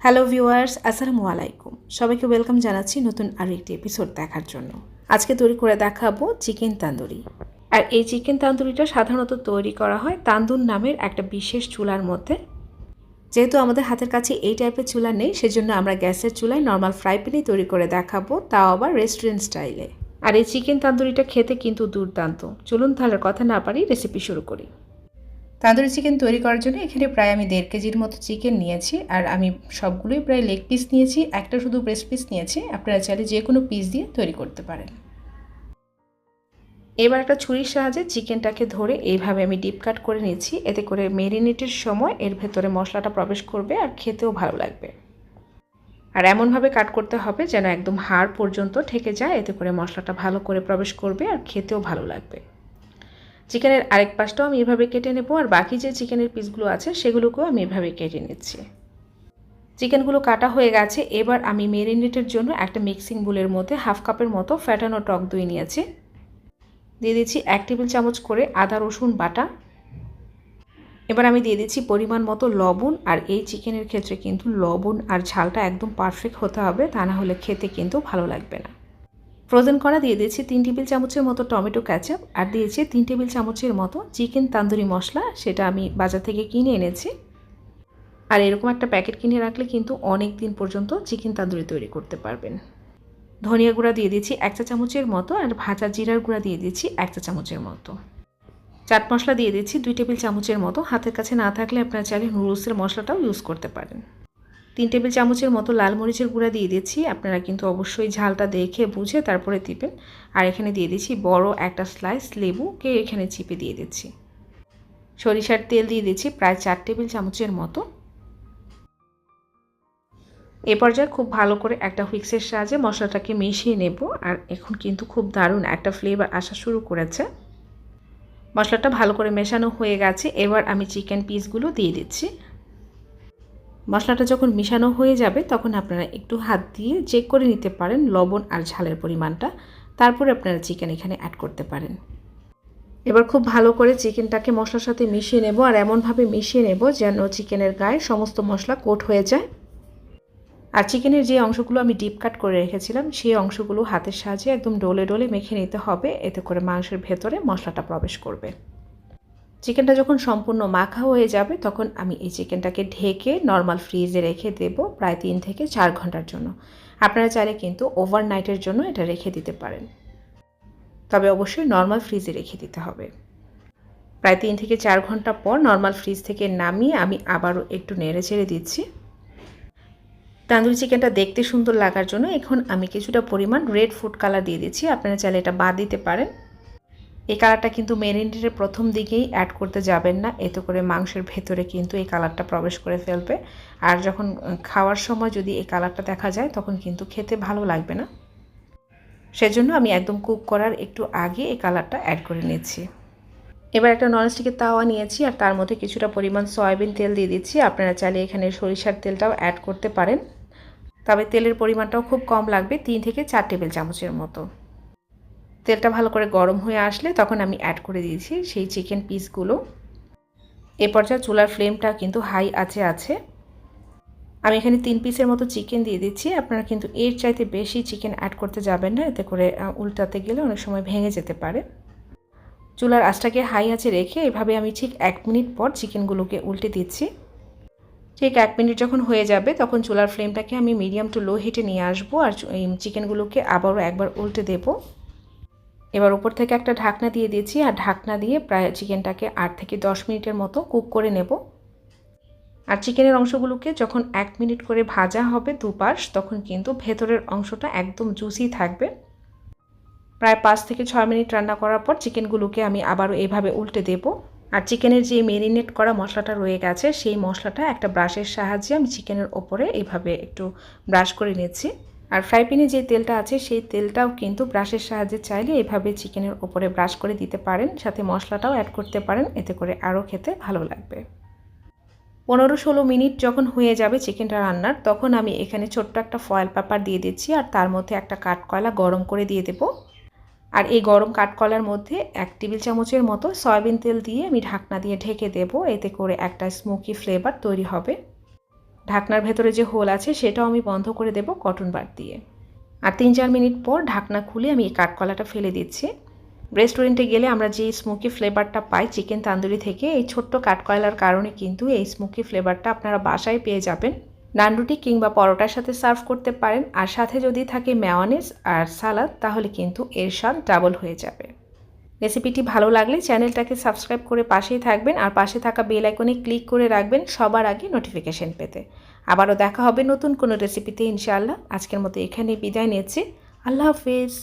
Hello viewers, আসসালামু আলাইকুম। সবাইকে ওয়েলকাম জানাচ্ছি নতুন আরেকটি এপিসোড দেখার জন্য। আজকে তৈরি করে দেখাবো চিকেন তান্দুরি। আর এই চিকেন তান্দুরিটা সাধারণত তৈরি করা হয় তান্দুর নামের একটা বিশেষ চুলার মধ্যে। যেহেতু আমাদের হাতের কাছে এই টাইপের চুলা নেই, সেজন্য আমরা গ্যাসের চুলায় নর্মাল ফ্রাই প্যানেই তৈরি করে দেখাবো, তাও আবার রেস্টুরেন্ট স্টাইলে। আর এই চিকেন তান্দুরিটা খেতে কিন্তু দুর্দান্ত। চলুন তাহলে কথা না পারি রেসিপি শুরু করি। তান্দুরি চিকেন তৈরি করার জন্য এখানে প্রায় আমি 1.5 কেজির মতো চিকেন নিয়েছি। আর আমি সবগুলোই প্রায় লেগ পিস নিয়েছি, একটা শুধু ব্রেস্ট পিস নিয়েছি। আপনারা চাইলে যে কোনো পিস দিয়ে তৈরি করতে পারেন। এবার একটা ছুরির সাহায্যে চিকেনটাকে ধরে এইভাবে আমি ডিপ কাট করে নিয়েছি। এতে করে ম্যারিনেটের সময় এর ভেতরে মশলাটা প্রবেশ করবে আর খেতেও ভালো লাগবে। আর এমনভাবে কাট করতে হবে যেন একদম হাড় পর্যন্ত ঠেকে যায়, এতে করে মশলাটা ভালো করে প্রবেশ করবে আর খেতেও ভালো লাগবে। চিকেনের আরেক পাশটাও আমি এভাবে কেটে নেব, আর বাকি যে চিকেনের পিসগুলো আছে সেগুলোকেও আমি এভাবে কেটে নিচ্ছি। চিকেনগুলো কাটা হয়ে গেছে। এবার আমি ম্যারিনেটের জন্য একটা মিক্সিং বোলের মধ্যে 1/2 কাপের মতো ফ্যাটানো টক দই নিয়েছি। দিয়ে দিচ্ছি 1 টেবিল চামচ করে আদা রসুন বাটা। এবার আমি দিয়ে দিচ্ছি পরিমাণ মতো লবণ। আর এই চিকেনের ক্ষেত্রে কিন্তু লবণ আর ঝালটা একদম পারফেক্ট হতে হবে, তা না হলে খেতে কিন্তু ভালো লাগবে না। ফ্রোজেন করা দিয়ে দিয়েছি 3 টেবিল চামচের মতো টমেটো কেচাপ, আর দিয়েছি 3 টেবিল চামচের মতো চিকেন তান্দুরি মশলা। সেটা আমি বাজার থেকে কিনে এনেছি। আর এরকম একটা প্যাকেট কিনে রাখলে কিন্তু অনেক দিন পর্যন্ত চিকেন তান্দুরি তৈরি করতে পারবেন। ধনিয়া গুঁড়া দিয়ে দিচ্ছি 1 চা চামচের মতো, আর ভাজা জিরার গুঁড়া দিয়ে দিচ্ছি 1 চা চামচের মতো। চাট মশলা দিয়ে দিচ্ছি 2 টেবিল চামচের মতো। হাতের কাছে না থাকলে আপনারা চাইলে নুডলসের মশলাটাও ইউজ করতে পারেন। 3 টেবিল চামচের মতো লাল মরিচের গুঁড়া দিয়ে দিচ্ছি। আপনারা কিন্তু অবশ্যই ঝালটা দেখে বুঝে তারপরে দিবেন। আর এখানে দিয়ে দিচ্ছি বড় একটা স্লাইস লেবুকে এখানে চিপে দিয়ে দিচ্ছি। সরিষার তেল দিয়ে দিচ্ছি প্রায় 4 টেবিল চামচের মতো। এ পর্যায়ে খুব ভালো করে একটা হুইক্সের সাহায্যে মশলাটাকে মিশিয়ে নেব। আর এখন কিন্তু খুব দারুণ একটা ফ্লেভার আসা শুরু করেছে। মশলাটা ভালো করে মেশানো হয়ে গেছে। এবার আমি চিকেন পিসগুলো দিয়ে দিচ্ছি। মশলাটা যখন মিশানো হয়ে যাবে তখন আপনারা একটু হাত দিয়ে চেক করে নিতে পারেন লবণ আর ঝালের পরিমাণটা। তারপরে আপনারা চিকেন এখানে অ্যাড করতে পারেন। এবার খুব ভালো করে চিকেনটাকে মশলার সাথে মিশিয়ে নেব, আর এমনভাবে মিশিয়ে নেব যেন চিকেনের গায়ে সমস্ত মশলা কোট হয়ে যায়। আর চিকেনের যে অংশগুলো আমি ডিপ কাট করে রেখেছিলাম সেই অংশগুলো হাতের সাহায্যে একদম ডলে ডলে মেখে নিতে হবে, এতে করে মাংসের ভেতরে মশলাটা প্রবেশ করবে। চিকেনটা যখন সম্পূর্ণ মাখা হয়ে যাবে তখন আমি এই চিকেনটাকে ঢেকে নর্মাল ফ্রিজে রেখে দেব প্রায় 3 থেকে 4 ঘন্টার জন্য। আপনারা চাইলে কিন্তু ওভারনাইটের জন্য এটা রেখে দিতে পারেন, তবে অবশ্যই নর্মাল ফ্রিজে রেখে দিতে হবে। প্রায় 3 থেকে 4 ঘন্টা পর নর্মাল ফ্রিজ থেকে নামিয়ে আমি আবারও একটু নেড়ে চেড়ে দিচ্ছি। তান্দুরি চিকেনটা দেখতে সুন্দর লাগার জন্য এখন আমি কিছুটা পরিমাণ রেড ফুড কালার দিয়ে দিচ্ছি। আপনারা চাইলে এটা বাদ দিতে পারেন। এই কালারটা কিন্তু ম্যারিনেটের প্রথম দিকেই অ্যাড করতে যাবেন না, এতে করে মাংসের ভেতরে কিন্তু এই কালারটা প্রবেশ করে ফেলবে। আর যখন খাওয়ার সময় যদি এই কালারটা দেখা যায় তখন কিন্তু খেতে ভালো লাগবে না। সেজন্য আমি একদম কুক করার একটু আগে এই কালারটা অ্যাড করে নিচ্ছি। এবার একটা ননস্টিকের তাওয়া নিয়েছি, আর তার মধ্যে কিছুটা পরিমাণ সয়াবিন তেল দিয়ে দিচ্ছি। আপনারা চাইলে এখানে সরিষার তেলটাও অ্যাড করতে পারেন, তবে তেলের পরিমাণটাও খুব কম লাগবে, 3 থেকে 4 টেবিল চামচের মতো। তেলটা ভালো করে গরম হয়ে আসলে তখন আমি অ্যাড করে দিয়েছি সেই চিকেন পিসগুলো। এ পর্যায়ে চুলার ফ্লেমটা কিন্তু হাই আছে। আমি এখানে 3 পিসের মতো চিকেন দিয়ে দিচ্ছি। আপনারা কিন্তু এর চাইতে বেশি চিকেন অ্যাড করতে যাবেন না, এতে করে উল্টাতে গেলে অনেক সময় ভেঙে যেতে পারে। চুলার আঁচটাকে হাই আঁচে রেখে এভাবে আমি ঠিক 1 মিনিট পর চিকেনগুলোকে উল্টে দিচ্ছি। ঠিক 1 মিনিট যখন হয়ে যাবে তখন চুলার ফ্লেমটাকে আমি মিডিয়াম টু লো হিটে নিয়ে আসবো, আর এই চিকেনগুলোকে আবারও একবার উল্টে দেবো। এবার উপর থেকে একটা ঢাকনা দিয়ে দিয়েছি, আর ঢাকনা দিয়ে প্রায় চিকেনটাকে 8 থেকে 10 মিনিটের মতো কুক করে নেব। আর চিকেনের অংশগুলোকে যখন 1 মিনিট করে ভাজা হবে দুপাশ, তখন কিন্তু ভেতরের অংশটা একদম জুসি থাকবে। প্রায় 5 থেকে 6 মিনিট রান্না করার পর চিকেনগুলোকে আমি আবারও এভাবে উল্টে দেব। আর চিকেনের যে ম্যারিনেট করা মশলাটা রয়ে গেছে সেই মশলাটা একটা ব্রাশের সাহায্যে আমি চিকেনের ওপরে এইভাবে একটু ব্রাশ করে নিচ্ছি। আর ফ্রাই প্যানে যে তেলটা আছে সেই তেলটাও কিন্তু ব্রাশের সাহায্যে চাইলে এভাবে চিকেনের ওপরে ব্রাশ করে দিতে পারেন, সাথে মশলাটাও অ্যাড করতে পারেন, এতে করে আরও খেতে ভালো লাগবে। 15-16 মিনিট যখন হয়ে যাবে চিকেনটা রান্নার, তখন আমি এখানে ছোট্ট একটা ফয়েল পেপার দিয়ে দিচ্ছি, আর তার মধ্যে একটা কাঠকয়লা গরম করে দিয়ে দেব। আর এই গরম কাঠকয়লার মধ্যে 1 টেবিল চামচের মতো সয়াবিন তেল দিয়ে আমি ঢাকনা দিয়ে ঢেকে দেব, এতে করে একটা স্মোকি ফ্লেভার তৈরি হবে। ঢাকনার ভেতরে যে হোল আছে সেটাও আমি বন্ধ করে দেব কটন বাড দিয়ে। আর 3-4 মিনিট পর ঢাকনা খুলে আমি এই কাঠকলাটা ফেলে দিচ্ছি। রেস্টুরেন্টে গেলে আমরা যে স্মোকি ফ্লেভারটা পাই চিকেন তান্দুরি থেকে, এই ছোট্ট কাঠকয়লার কারণে কিন্তু এই স্মোকি ফ্লেভারটা আপনারা বাসায় পেয়ে যাবেন। নান রুটি কিংবা পরোটার সাথে সার্ভ করতে পারেন, আর সাথে যদি থাকে মেয়োনিজ আর সালাদ তাহলে কিন্তু এর স্বাদ ডাবল হয়ে যাবে। রেসিপিটি ভালো লাগলে চ্যানেলটাকে সাবস্ক্রাইব করে পাশেই থাকবেন, আর পাশে থাকা বেল আইকনে ক্লিক করে রাখবেন সবার আগে নোটিফিকেশন পেতে। আবারও দেখা হবে নতুন কোনো রেসিপিতে ইনশাআল্লাহ। আজকের মতো এখানেই বিদায় নিচ্ছি। আল্লাহ হাফিজ।